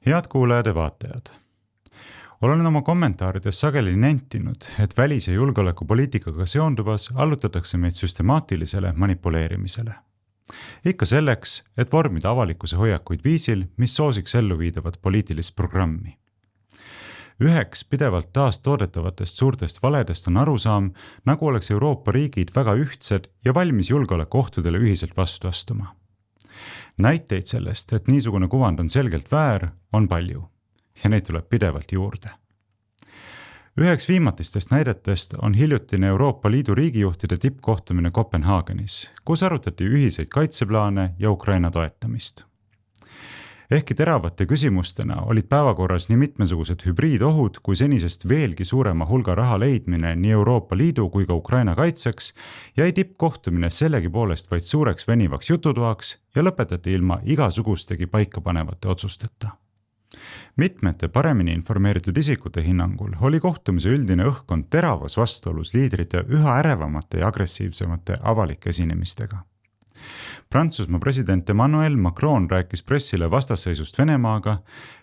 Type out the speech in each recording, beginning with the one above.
Head kuulajad ja vaatajad. Olen oma kommentaarides sageli nentinud, et välis- ja julgeolekupoliitikaga seonduvas allutatakse meid süstemaatilisele manipuleerimisele. Ikka selleks, et vormida avalikkuse hoiakuid viisil, mis soosiks elluviidavat poliitilist programmi. Üheks pidevalt taas toodetavatest suurtest valedest on arusaam, nagu oleks Euroopa riigid väga ühtsed ja valmis julgeolekuohtudele ühiselt vastu astuma. Näiteid sellest, et niisugune kuvand on selgelt väär, on palju ja neid tuleb pidevalt juurde. Üheks viimatistest näidetest on hiljutine Euroopa Liidu riigijuhtide tippkohtumine Kopenhaagenis, kus arutati ühiseid kaitseplaane ja Ukraina toetamist. Ehkki teravate küsimustena olid päevakorras nii mitmesugused hübriidohud kui senisest veelgi suurema hulga raha leidmine nii Euroopa Liidu kui ka Ukraina kaitseks, jäi tippkohtumine sellegipoolest vaid suureks venivaks jututoaks ja lõpetati ilma igasugustegi paikapanevate otsusteta. Mitmete paremini informeeritud isikute hinnangul oli kohtumise üldine õhkkond teravas vastuolus liidrite üha ärevamate ja agressiivsemate avalike esinemistega. Prantsusmaa president Emmanuel Macron rääkis pressile vastasseisust Venemaaga,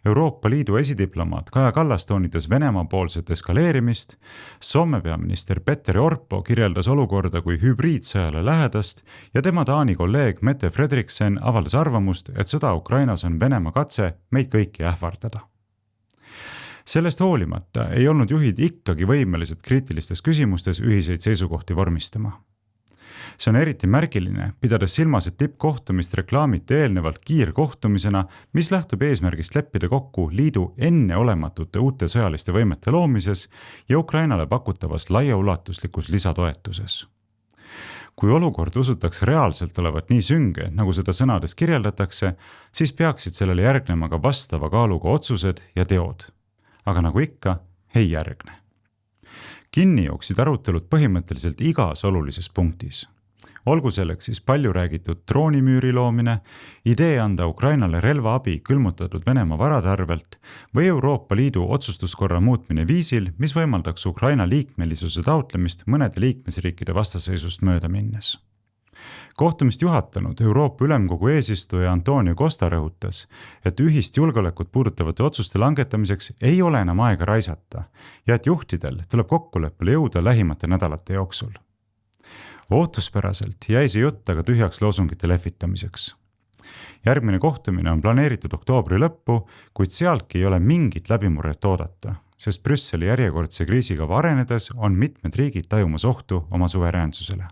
Euroopa Liidu esidiplomaat Kaja Kallas toonitas Venemaa poolset eskaleerimist, Soome peaminister Petteri Orpo kirjeldas olukorda kui hübriidsõjale lähedast ja tema Taani kolleeg Mette Frederiksen avaldas arvamust, et sõda Ukrainas on Venemaa katse meid kõiki ähvardada. Sellest hoolimata ei olnud juhid ikkagi võimelised kriitilistes küsimustes ühiseid seisukohti vormistama. See on eriti märgiline, pidades silmas, et tippkohtumist reklaamiti eelnevalt kiirkohtumisena, mis lähtub eesmärgist leppida kokku liidu enneolematute uute sõjaliste võimete loomises ja Ukrainale pakutavas laiaulatuslikus lisatoetuses. Kui olukord usutakse reaalselt olevat nii sünge, nagu seda sõnades kirjeldatakse, siis peaksid sellele järgnema ka vastava kaaluga otsused ja teod. Aga nagu ikka, ei järgne. Kinni jooksid arutelud põhimõtteliselt igas olulises punktis. Olgu selleks siis palju räägitud droonimüüri loomine, idee anda Ukrainale relvaabi külmutatud Venemaa varade arvelt või Euroopa Liidu otsustuskorra muutmine viisil, mis võimaldaks Ukraina liikmelisuse taotlemist mõnede liikmesriikide vastaseisust mööda minnes. Kohtumist juhatanud Euroopa Ülemkogu eesistuja Antonio Costa rõhutas, et ühist julgeolekut puudutavate otsuste langetamiseks ei ole enam aega raisata ja et juhtidel tuleb kokkuleppele jõuda lähimate nädalate jooksul. Ootuspäraselt jäi see jutt aga tühjaks loosungite lehvitamiseks. Järgmine kohtumine on planeeritud oktoobri lõppu, kuid sealtki ei ole mingit läbimurret oodata, sest Brüsseli järjekordse kriisikava arenedes on mitmed riigid tajumas ohtu oma suveräänsusele.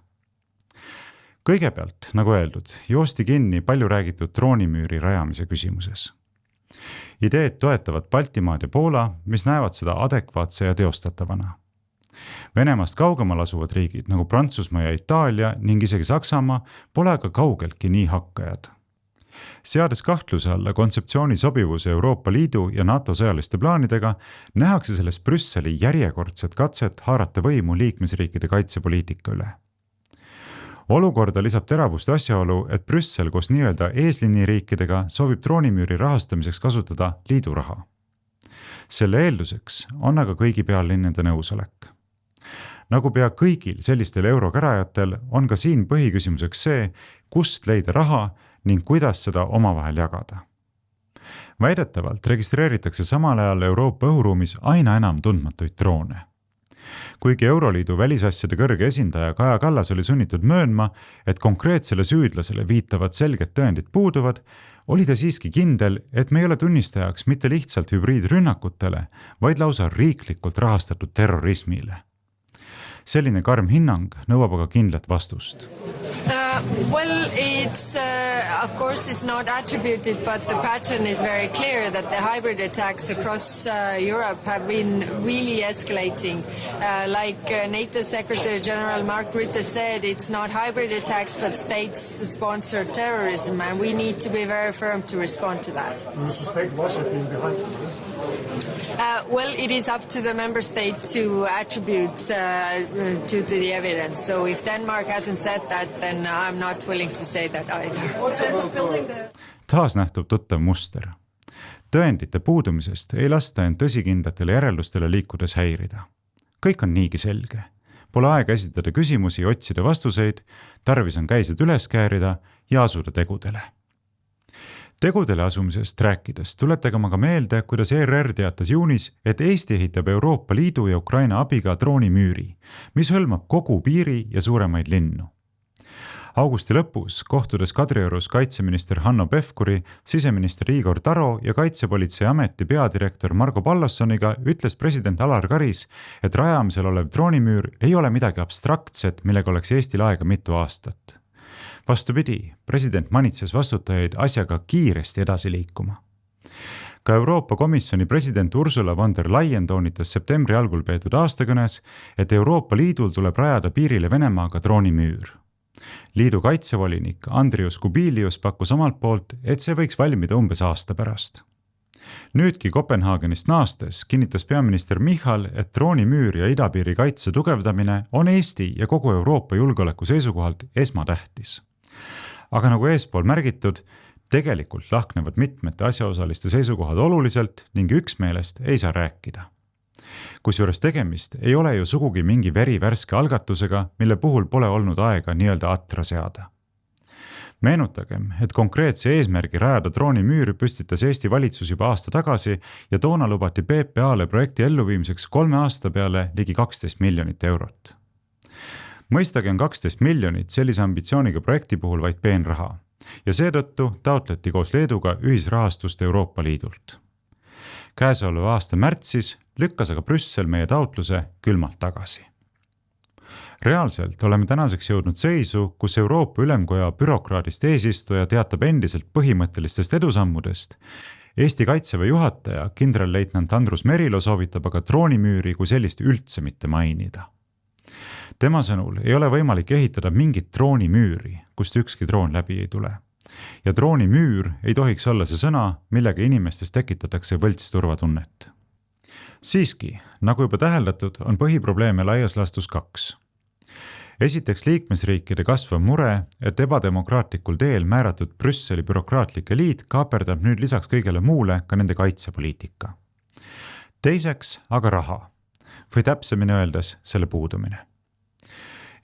Kõigepealt, nagu öeldud, joosti kinni palju räägitud droonimüüri rajamise küsimuses. Ideed toetavad Baltimaad ja Poola, mis näevad seda adekvaatse ja teostatavana. Venemaast kaugemal asuvad riigid nagu Prantsusmaa ja Itaalia ning isegi Saksamaa pole aga kaugeltki nii hakkajad. Seades kahtluse alla kontseptsiooni sobivuse Euroopa Liidu ja NATO sõjaliste plaanidega, nähakse selles Brüsseli järjekordset katset haarata võimu liikmesriikide kaitsepoliitika üle. Olukorda lisab teravust asjaolu, et Brüssel koos nii-öelda eesliiniriikidega soovib droonimüüri rahastamiseks kasutada liidu raha. Selle eelduseks on aga kõigi pealinnade nõusolek. Nagu pea kõigil sellistel eurokärajatel on ka siin põhiküsimuseks see, kust leida raha ning kuidas seda omavahel jagada. Väidetavalt registreeritakse samal ajal Euroopa õhuruumis aina enam tundmatuid droone. Kuigi Euroliidu välisasjade kõrge esindaja Kaja Kallas oli sunnitud möönma, et konkreetsele süüdlasele viitavad selged tõendid puuduvad, oli ta siiski kindel, et me ei ole tunnistajaks mitte lihtsalt hübriidrünnakutele, vaid lausa riiklikult rahastatud terrorismile. Selline karm hinnang nõuab aga kindlat vastust. Well, of course it's not attributed, but the pattern is very clear that the hybrid attacks across Europe have been really escalating. Like NATO Secretary General Mark Rutte said, it's not hybrid attacks, but states-sponsored terrorism, and we need to be very firm to respond to that. You suspect Russia being behind it? Well, it is up to the member state to attribute to the evidence. So if Denmark hasn't said that, then I'm not willing to say that either. Taas nähtub tuttav muster. Tõendite puudumisest ei lasta end tõsikindlatele järeldustele liikudes häirida. Kõik on niigi selge. Pole aega esitada küsimusi ja otsida vastuseid, tarvis on käised üles käärida ja asuda tegudele. Tegudele asumisest rääkides tuletagem aga meelde, kuidas ERR teatas juunis, et Eesti ehitab Euroopa Liidu ja Ukraina abiga droonimüüri, mis hõlmab kogu piiri ja suuremaid linnu. Augusti lõpus, kohtudes Kadriorus kaitseminister Hanno Pevkuri, siseminister Igor Taro ja Kaitsepolitseiameti peadirektor Margo Pallossoniga, ütles president Alar Karis, et rajamisel olev droonimüür ei ole midagi abstraktset, millega oleks Eestil aega mitu aastat. Vastupidi, president manitses vastutajaid asjaga kiiresti edasi liikuma. Ka Euroopa Komisjoni president Ursula von der Leyen toonitas septembri algul peetud aastakõnes, et Euroopa Liidul tuleb rajada piirile Venemaaga droonimüür. Liidu kaitsevolinik Andrius Kubilius pakkus omalt poolt, et see võiks valmida umbes aasta pärast. Nüüdki Kopenhaagenist naastes kinnitas peaminister Michal, et droonimüür ja idapiiri kaitse tugevdamine on Eesti ja kogu Euroopa julgeoleku seisukohalt esmatähtis. Aga nagu eespool märgitud, tegelikult lahknevad mitmete asjaosaliste seisukohad oluliselt ning üksmeelest ei saa rääkida. Kusjuures tegemist ei ole ju sugugi mingi verivärske algatusega, mille puhul pole olnud aega nii-öelda atra seada. Meenutagem, et konkreetse eesmärgi rajada droonimüüri püstitas Eesti valitsus juba aasta tagasi ja toona lubati PPA-le projekti elluviimiseks 3 aasta peale ligi 12 miljonit eurot. Mõistagi on 12 miljonit sellise ambitsiooniga projekti puhul vaid peenraha ja seetõttu taotleti koos Leeduga ühisrahastust Euroopa Liidult. Käesoleva aasta märtsis lükkas aga Brüssel meie taotluse külmalt tagasi. Reaalselt oleme tänaseks jõudnud seisu, kus Euroopa Ülemkoja bürokraadist eesistuja teatab endiselt põhimõttelistest edusammudest. Eesti kaitseväe juhataja, kindralleitnant Andrus Merilo soovitab aga droonimüüri kui sellist üldse mitte mainida. Tema sõnul ei ole võimalik ehitada mingit droonimüüri, kust ükski droon läbi ei tule. Ja droonimüür ei tohiks olla see sõna, millega inimestes tekitatakse võlts turvatunnet. Siiski, nagu juba täheldatud, on põhiprobleeme laias laastus 2. Esiteks liikmesriikide kasvav mure, et ebademokraatlikul teel määratud Brüsseli bürokraatlik eliit kaaperdab nüüd lisaks kõigele muule ka nende kaitsepoliitika. Teiseks aga raha, või täpsemini öeldes selle puudumine.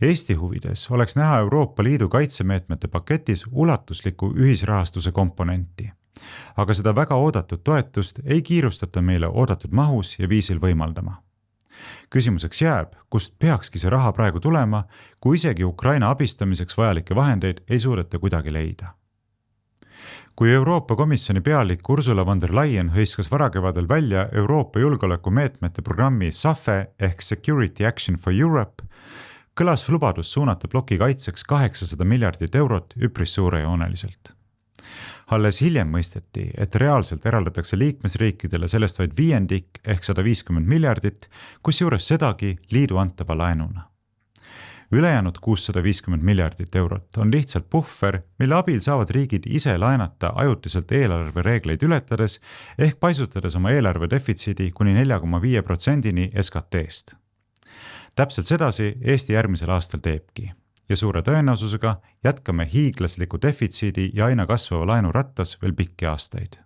Eesti huvides oleks näha Euroopa Liidu kaitsemeetmete paketis ulatusliku ühisrahastuse komponenti, aga seda väga oodatud toetust ei kiirustata meile oodatud mahus ja viisil võimaldama. Küsimuseks jääb, kust peakski see raha praegu tulema, kui isegi Ukraina abistamiseks vajalikke vahendeid ei suudeta kuidagi leida. Kui Euroopa Komisjoni pealik Ursula von der Leyen hõiskas varakevadel välja Euroopa julgeolekumeetmete programmi SAFE ehk Security Action for Europe, kõlas lubadus suunata ploki kaitseks 800 miljardit eurot üpris suurejooneliselt. Alles hiljem mõisteti, et reaalselt eraldatakse liikmesriikidele sellest vaid viiendik ehk 150 miljardit, kusjuures sedagi liidu antava laenuna. Ülejäänud 650 miljardit eurot on lihtsalt puhver, mille abil saavad riigid ise laenata ajutiselt eelarvereegleid ületades ehk paisutades oma eelarve defitsiidi kuni 4,5%-ni SKT-st. Täpselt sedasi Eesti järgmisel aastal teebki. Ja suure tõenäosusega jätkame hiiglasliku defitsiidi ja aina kasvava laenu rattas veel pikki aastaid.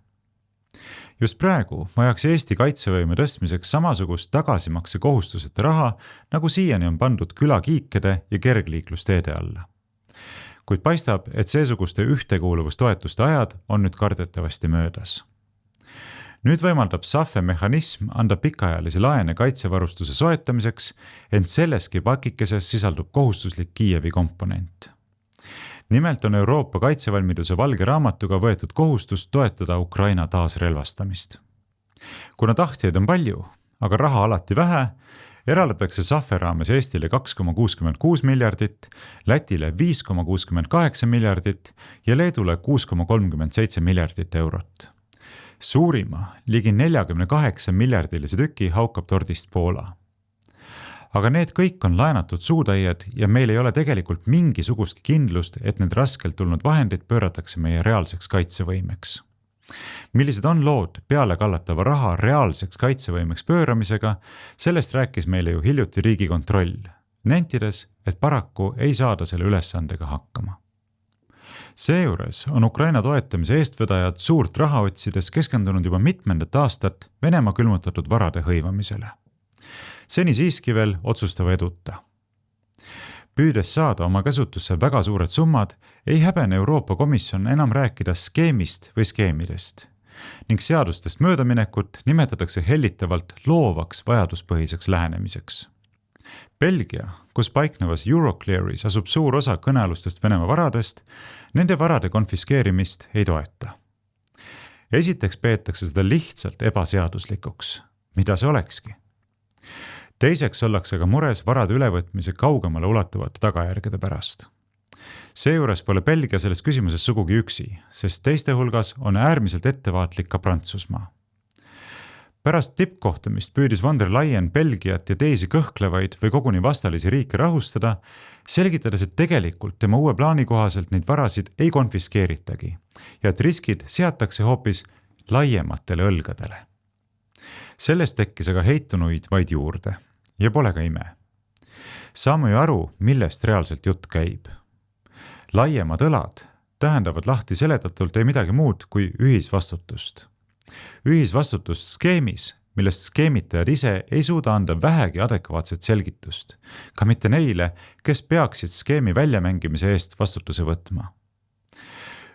Just praegu vajaks Eesti kaitsevõime tõstmiseks samasugust tagasimakse kohustuseta raha, nagu siiani on pandud külakiikede ja kergliiklusteede alla. Kuid paistab, et seesuguste ühtekuuluvustoetuste ajad on nüüd kardetavasti möödas. Nüüd võimaldab SAFE mehhanism anda pikaajalisi laene kaitsevarustuse soetamiseks, ent selleski pakikeses sisaldub kohustuslik Kiievi komponent. Nimelt on Euroopa kaitsevalmiduse valge raamatuga võetud kohustus toetada Ukraina taasrelvastamist. Kuna tahtjaid on palju, aga raha alati vähe, eraldatakse SAFE raames Eestile 2,66 miljardit, Lätile 5,68 miljardit ja Leedule 6,37 miljardit eurot. Suurima, ligi 48 miljardilise tüki haukab tordist Poola. Aga need kõik on laenatud suutäied ja meil ei ole tegelikult mingisugustki kindlust, et need raskelt tulnud vahendid pööratakse meie reaalseks kaitsevõimeks. Millised on lood peale kallatava raha reaalseks kaitsevõimeks pööramisega, sellest rääkis meile ju hiljuti Riigikontroll, nentides, et paraku ei saada selle ülesandega hakkama. Seejuures on Ukraina toetamise eestvedajad suurt raha otsides keskendunud juba mitmendat aastat Venemaa külmutatud varade hõivamisele. Seni siiski veel otsustava eduta. Püüdes saada oma käsutusse väga suured summad, ei häbene Euroopa Komisjon enam rääkida skeemist või skeemidest ning seadustest möödaminekut nimetatakse hellitavalt loovaks vajaduspõhiseks lähenemiseks. Belgia, kus paiknevas Euroclearis asub suur osa kõnealustest Venemaa varadest, nende varade konfiskeerimist ei toeta. Esiteks peetakse seda lihtsalt ebaseaduslikuks, mida see olekski. Teiseks ollakse aga mures varade ülevõtmise kaugemale ulatuvate tagajärgede pärast. Seejuures pole Belgia selles küsimuses sugugi üksi, sest teiste hulgas on äärmiselt ettevaatlik ka Prantsusmaa. Pärast tippkohtumist püüdis von der Leyen Belgiat ja teisi kõhklevaid või koguni vastalisi riike rahustada, selgitades, et tegelikult tema uue plaani kohaselt neid varasid ei konfiskeeritagi ja et riskid seatakse hoopis laiematele õlgadele. Sellest tekkis aga heitunuid vaid juurde ja pole ka ime. Saame ju aru, millest reaalselt jutt käib. Laiemad õlad tähendavad lahti seletatult ei midagi muud kui ühisvastutust. Ühisvastutust skeemis, millest skeemitajad ise ei suuda anda vähegi adekvaatset selgitust, ka mitte neile, kes peaksid skeemi väljamängimise eest vastutuse võtma.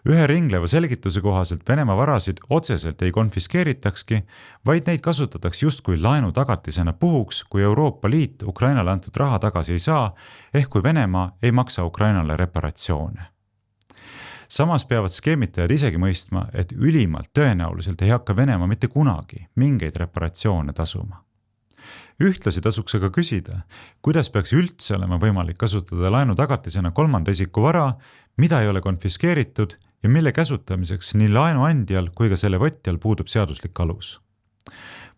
Ühe ringleva selgituse kohaselt Venemaa varasid otseselt ei konfiskeeritakski, vaid neid kasutatakse justkui laenu tagatisena puhuks, kui Euroopa Liit Ukrainale antud raha tagasi ei saa, ehk kui Venemaa ei maksa Ukrainale reparatsioone. Samas peavad skeemitajad isegi mõistma, et ülimalt tõenäoliselt ei hakka Venemaa mitte kunagi mingeid reparatsioone tasuma. Ühtlasi tasuks aga küsida, kuidas peaks üldse olema võimalik kasutada laenu tagatisena kolmanda isiku vara, mida ei ole konfiskeeritud ja mille käsutamiseks nii laenuandjal kui ka selle võtjal puudub seaduslik alus.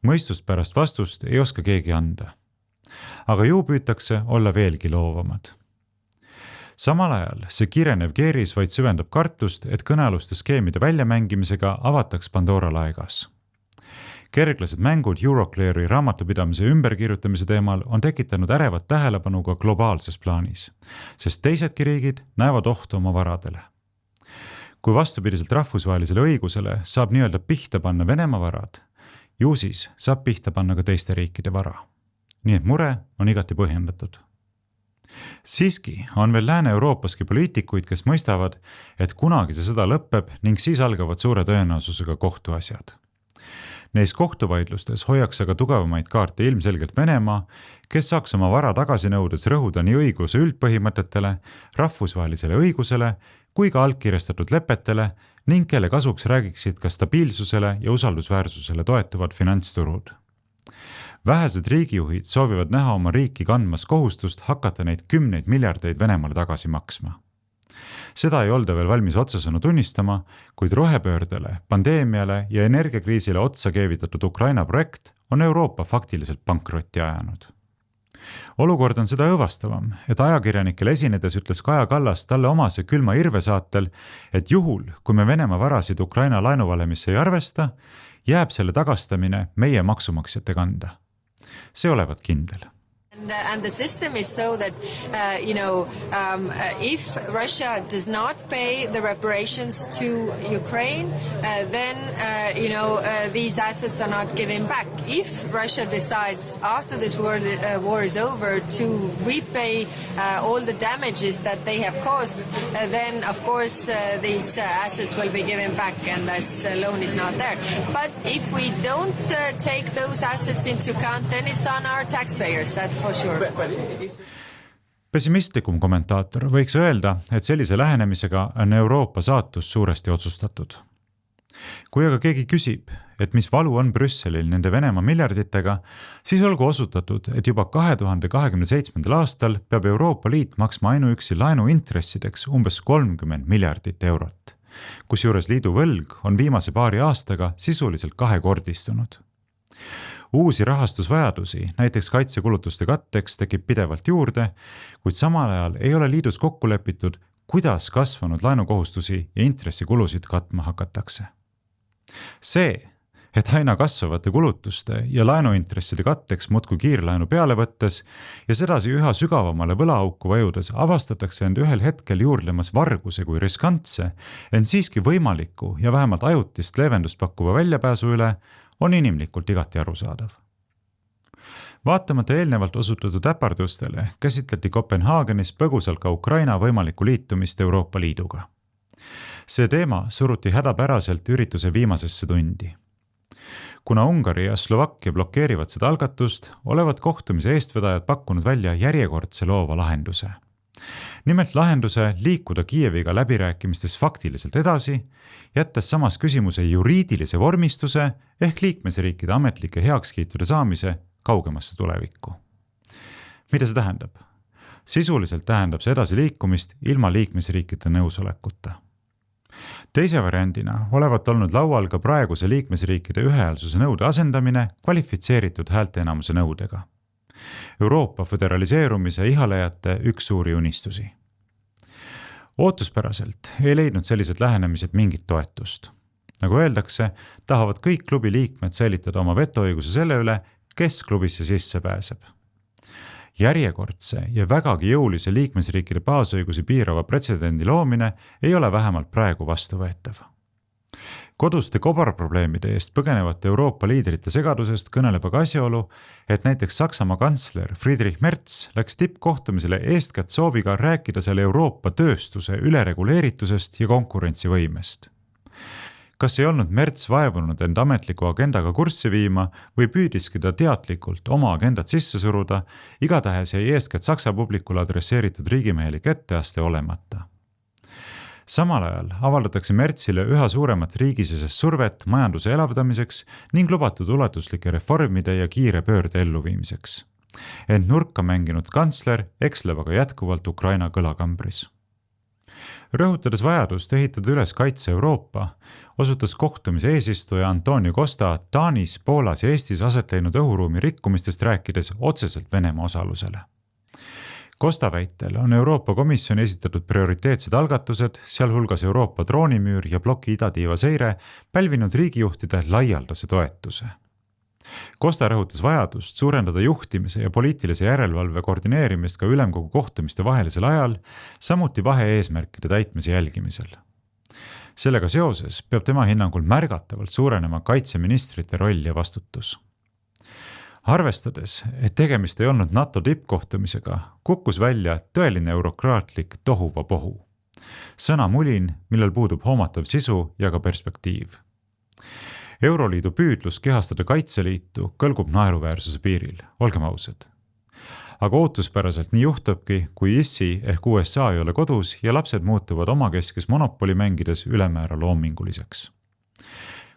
Mõistust pärast vastust ei oska keegi anda. Aga ju püütakse olla veelgi loovamad. Samal ajal see kirenev keeris vaid süvendab kartust, et kõnealuste skeemide väljamängimisega avataks Pandora laegas. Kerglased mängud Eurocleari raamatupidamise ümberkirjutamise teemal on tekitanud ärevat tähelepanu ka globaalses plaanis, sest teisedki riigid näevad ohtu oma varadele. Kui vastupidiselt rahvusvahelisele õigusele saab nii-öelda pihta panna Venemaa varad, ju siis saab pihta panna ka teiste riikide vara. Nii et mure on igati põhjendatud. Siiski on veel Lääne-Euroopaski poliitikuid, kes mõistavad, et kunagi see sõda lõpeb ning siis algavad suure tõenäosusega kohtuasjad. Neis kohtuvaidlustes hoiaks aga tugevamaid kaarte ilmselgelt Venemaa, kes saaks oma vara tagasi nõudes rõhuda nii õiguse üldpõhimõtetele, rahvusvahelisele õigusele kui ka allkirjastatud lepetele ning kelle kasuks räägiksid ka stabiilsusele ja usaldusväärsusele toetuvad finantsturud. Vähesed riigijuhid soovivad näha oma riiki kandmas kohustust hakata neid 10 miljardeid Venemaale tagasi maksma. Seda ei olda veel valmis otsesõnu tunnistama, kuid rohepöördele, pandeemiale ja energiakriisile otsa keevitatud Ukraina projekt on Euroopa faktiliselt pankrotti ajanud. Olukord on seda õõvastavam, et ajakirjanikele esinedes ütles Kaja Kallas talle omase külma irve saatel, et juhul, kui me Venemaa varasid Ukraina laenuvalemisse ei arvesta, jääb selle tagastamine meie maksumaksjate kanda. See olevat kindel. And the system is so that, if Russia does not pay the reparations to Ukraine, then, these assets are not given back. If Russia decides after this war is over to repay all the damages that they have caused, then, of course, these assets will be given back and this loan is not there. But if we don't take those assets into account, then it's on our taxpayers, that's for sure. Pessimistlikum kommentaator võiks öelda, et sellise lähenemisega on Euroopa saatus suuresti otsustatud. Kui aga keegi küsib, et mis valu on Brüsselil nende Venemaa miljarditega, siis olgu osutatud, et juba 2027. aastal peab Euroopa Liit maksma ainuüksi laenu intressideks umbes 30 miljardit eurot, kusjuures liidu võlg on viimase paari aastaga sisuliselt kahekordistunud. Uusi rahastusvajadusi, näiteks kaitsekulutuste katteks, tekib pidevalt juurde, kuid samal ajal ei ole liidus kokku lepitud, kuidas kasvanud laenukohustusi ja intressikulusid katma hakatakse. See, et aina kasvavate kulutuste ja laenuintresside katteks muudkui kiirlaenu peale võttes ja sedasi üha sügavamale võlaauku vajudes avastatakse end ühel hetkel juurdlemas varguse kui riskantse, ent siiski võimaliku ja vähemalt ajutist leevendust pakkuva väljapääsu üle, on inimlikult igati arusaadav. Vaatamata eelnevalt osutatud äpardustele käsitleti Kopenhaagenis põgusalt ka Ukraina võimalikku liitumist Euroopa Liiduga. See teema suruti hädapäraselt ürituse viimasesse tundi. Kuna Ungari ja Slovakkia blokeerivad seda algatust, olevat kohtumise eestvedajad pakkunud välja järjekordse loova lahenduse. Nimelt lahenduse liikuda Kiieviga läbirääkimistes faktiliselt edasi, jättes samas küsimuse juriidilise vormistuse ehk liikmesriikide ametlike heakskiitude saamise kaugemasse tulevikku. Mida see tähendab? Sisuliselt tähendab see edasiliikumist ilma liikmesriikide nõusolekuta. Teise variandina olevat olnud laual ka praeguse liikmesriikide ühehäälsuse nõude asendamine kvalifitseeritud häälteenamuse nõudega. Euroopa föderaliseerumise ihalejate üks suuri unistusi. Ootuspäraselt ei leidnud sellised lähenemised mingit toetust. Nagu öeldakse, tahavad kõik klubi liikmed säilitada oma vetoõiguse selle üle, kes klubisse sisse pääseb. Järjekordse ja vägagi jõulise liikmesriikide baasõigusi piirava pretsedendi loomine ei ole vähemalt praegu vastuvõetav. Koduste kobarprobleemide eest põgenevate Euroopa liidrite segadusest kõneleb aga asjaolu, et näiteks Saksamaa kantsler Friedrich Merz läks tippkohtumisele eestkätt sooviga rääkida seal Euroopa tööstuse ülereguleeritusest ja konkurentsivõimest. Kas ei olnud Merz vaevunud end ametliku agendaga kurssi viima või püüdiski ta teadlikult oma agendat sisse suruda, igatahes jäi eeskätt Saksa publikule adresseeritud riigimehelik etteaste olemata. Samal ajal avaldatakse Merzile üha suuremat riigisisest survet majanduse elavdamiseks ning lubatud ulatuslike reformide ja kiire pöörde elluviimiseks. Ent nurka mänginud kantsler eksleb aga jätkuvalt Ukraina kõlakambris. Rõhutades vajadust ehitada üles kaitse Euroopa, osutas kohtumise eesistuja Antonio Costa Taanis, Poolas ja Eestis aset leidnud õhuruumi rikkumistest rääkides otseselt Venemaa osalusele. Costa väitel on Euroopa Komisjoni esitatud prioriteetsed algatused, sealhulgas Euroopa droonimüür ja ploki idatiiva seire, pälvinud riigijuhtide laialdase toetuse. Costa rõhutas vajadust suurendada juhtimise ja poliitilise järelevalve koordineerimist ka ülemkogu kohtumiste vahelisel ajal, samuti vahe-eesmärkide täitmise jälgimisel. Sellega seoses peab tema hinnangul märgatavalt suurenema kaitseministrite roll ja vastutus. Arvestades, et tegemist ei olnud NATO tippkohtumisega, kukkus välja tõeline eurokraatlik tohuvapohu. Sõnamulin, millel puudub hoomatav sisu ja ka perspektiiv. Euroliidu püüdlus kehastada kaitseliitu kõlgub naeruväärsuse piiril, olgem ausad. Aga ootuspäraselt nii juhtubki, kui ISI ehk USA ei ole kodus ja lapsed muutuvad omakeskis monopoli mängides ülemäära loominguliseks.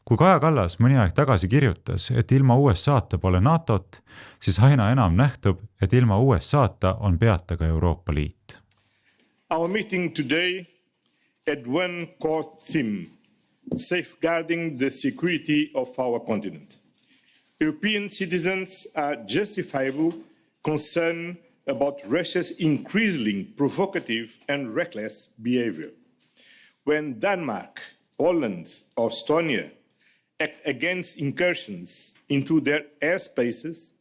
Kui Kaja Kallas mõni aeg tagasi kirjutas, et ilma USA-ta pole NATO-t, siis aina enam nähtub, et ilma USA-ta on peata ka Euroopa Liit. Our meeting today had one core theme: safeguarding the security of our continent. European citizens are justifiable concern about Russia's increasingly provocative and reckless behavior. When Denmark, Poland, or Estonia act against incursions into their airspaces,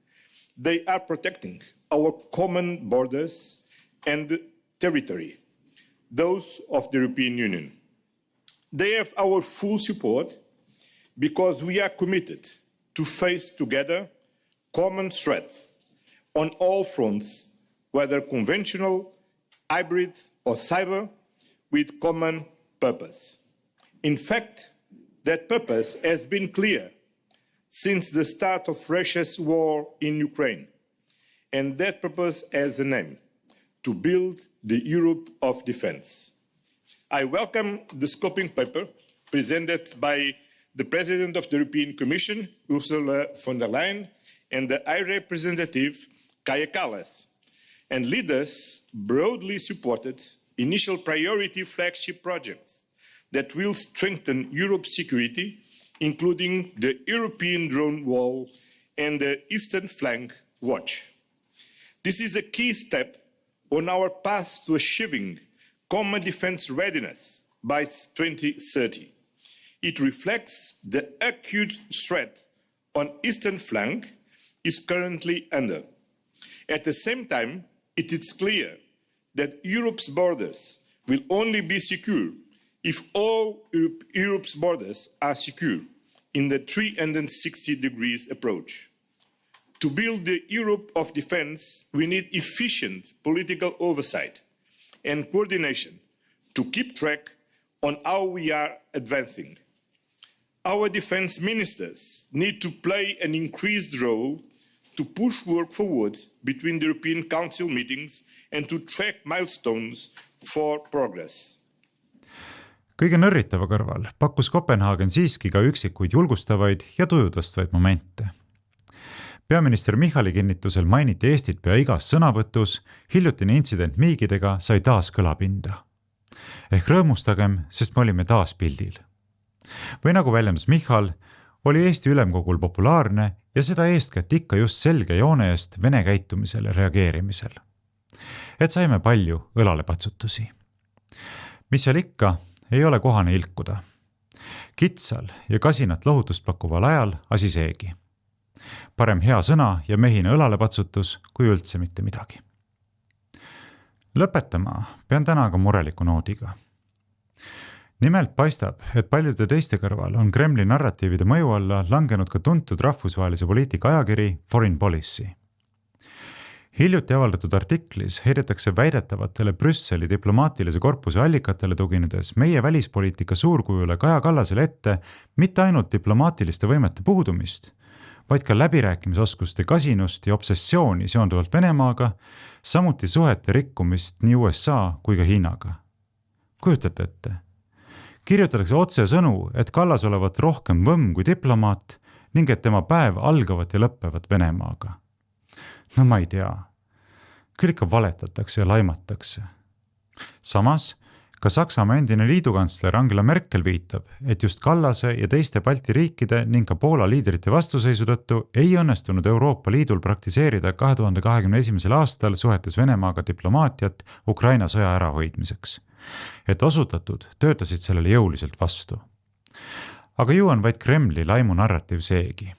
they are protecting our common borders and territory, those of the European Union. They have our full support because we are committed to face together common threats on all fronts, whether conventional, hybrid, or cyber, with common purpose. In fact, that purpose has been clear since the start of Russia's war in Ukraine, and that purpose has a name: to build the Europe of defense. I welcome the scoping paper presented by the President of the European Commission, Ursula von der Leyen, and the High Representative, Kaja Kallas, and leaders broadly supported initial priority flagship projects that will strengthen Europe's security, including the European drone wall and the Eastern Flank Watch. This is a key step on our path to achieving common defense readiness by 2030. It reflects the acute threat on Eastern Flank is currently under. At the same time, it is clear that Europe's borders will only be secure if all Europe's borders are secure in the 360 degrees approach. To build the Europe of defense, we need efficient political oversight and coordination to keep track on how we are advancing. Our defense ministers need to play an increased role to push work forward between the European Council meetings and to track milestones for progress. Kõige nõrritava kõrval pakkus Kopenhaagen siiski ka üksikuid julgustavaid ja tujutõstvaid momente. Peaminister Michali kinnitusel mainiti Eestit pea igas sõnavõtus, hiljutine intsident miigidega sai taas kõlapinda. Ehk rõõmustagem, sest me olime taas pildil. Või nagu väljendus Michal, oli Eesti ülemkogul populaarne ja seda eestkätt ikka just selge joone eest Vene käitumisele reageerimisel. Et saime palju õlalepatsutusi. Mis seal ikka, ei ole kohane ilkuda. Kitsal ja kasinat lohutust pakkuval ajal asi seegi. Parem hea sõna ja mehine õlalepatsutus kui üldse mitte midagi. Lõpetama pean täna ka mureliku noodiga. Nimelt paistab, et paljude teiste kõrval on Kremli narratiivide mõju alla langenud ka tuntud rahvusvahelise poliitika ajakiri Foreign Policy. Hiljuti avaldatud artiklis heidetakse väidetavatele Brüsseli diplomaatilise korpuse allikatele tuginedes meie välispoliitika suurkujule Kaja Kallasele ette mitte ainult diplomaatiliste võimete puudumist, vaid ka läbirääkimisoskuste kasinust ja obsessiooni seonduvalt Venemaaga, samuti suhete rikkumist nii USA kui ka Hiinaga. Kujutate ette? Kirjutatakse otse sõnu, et Kallas olevat rohkem võmm kui diplomaat ning et tema päev algavat ja lõppevat Venemaaga. No ma ei tea. Küll ikka valetatakse ja laimatakse. Samas, ka Saksamaa endine liidukantsler Angela Merkel viitab, et just Kallase ja teiste Balti riikide ning ka Poola liidrite vastuseisu tõttu ei õnnestunud Euroopa Liidul praktiseerida 2021. aastal suhetes Venemaaga diplomaatiat Ukraina sõja ärahoidmiseks. Et osutatud töötasid sellele jõuliselt vastu. Aga ju on vaid Kremli laimu narratiiv seegi.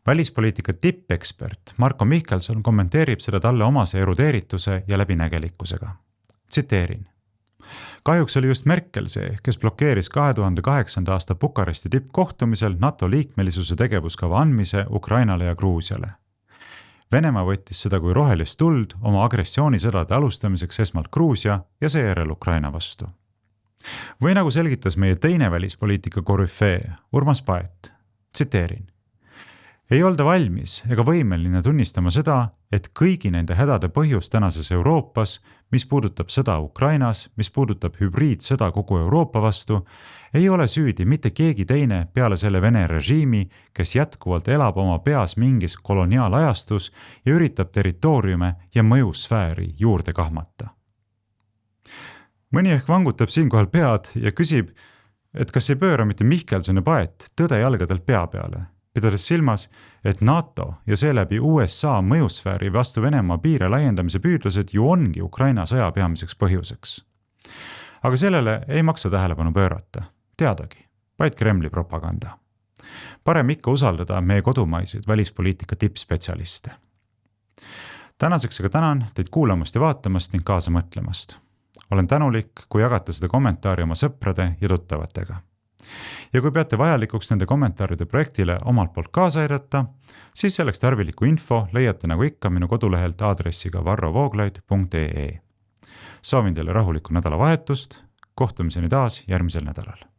Välispoliitika tippekspert Marko Mihkelson kommenteerib seda talle omase erudeerituse ja läbinägelikkusega. Tsiteerin. Kahjuks oli just Merkel see, kes blokeeris 2008. aasta Bukaresti tippkohtumisel NATO liikmelisuse tegevuskava andmise Ukrainale ja Gruusiale. Venemaa võttis seda kui rohelist tuld oma agressioonisõdade alustamiseks esmalt Gruusia ja seejärel Ukraina vastu. Või nagu selgitas meie teine välispoliitika korüfee Urmas Paet, tsiteerin. Ei olda valmis ega võimeline tunnistama seda, et kõigi nende hädade põhjus tänases Euroopas, mis puudutab sõda Ukrainas, mis puudutab hübriidsõda kogu Euroopa vastu, ei ole süüdi mitte keegi teine peale selle Vene režiimi, kes jätkuvalt elab oma peas mingis koloniaalajastus ja üritab territooriume ja mõjusfääri juurde kahmata. Mõni ehk vangutab siinkohal pead ja küsib, et kas ei pööra mitte Mihkelson ja Paet tõde jalgadelt pea peale, pidades silmas, et NATO ja seeläbi USA mõjusfääri vastu Venemaa piire laiendamise püüdlused ju ongi Ukraina sõja peamiseks põhjuseks. Aga sellele ei maksa tähelepanu pöörata, teadagi, vaid Kremli propaganda. Parem ikka usaldada meie kodumaiseid välispoliitika tippspetsialiste. Tänaseks aga tänan teid kuulamast ja vaatamast ning kaasa mõtlemast. Olen tänulik, kui jagate seda kommentaari oma sõprade ja tuttavatega. Ja kui peate vajalikuks nende kommentaaride projektile omalt poolt kaasa aidata, siis selleks tarviliku info leiate nagu ikka minu kodulehelt aadressiga varrovooglaid.ee. Soovin teile rahulikku nädalavahetust, kohtumiseni taas järgmisel nädalal.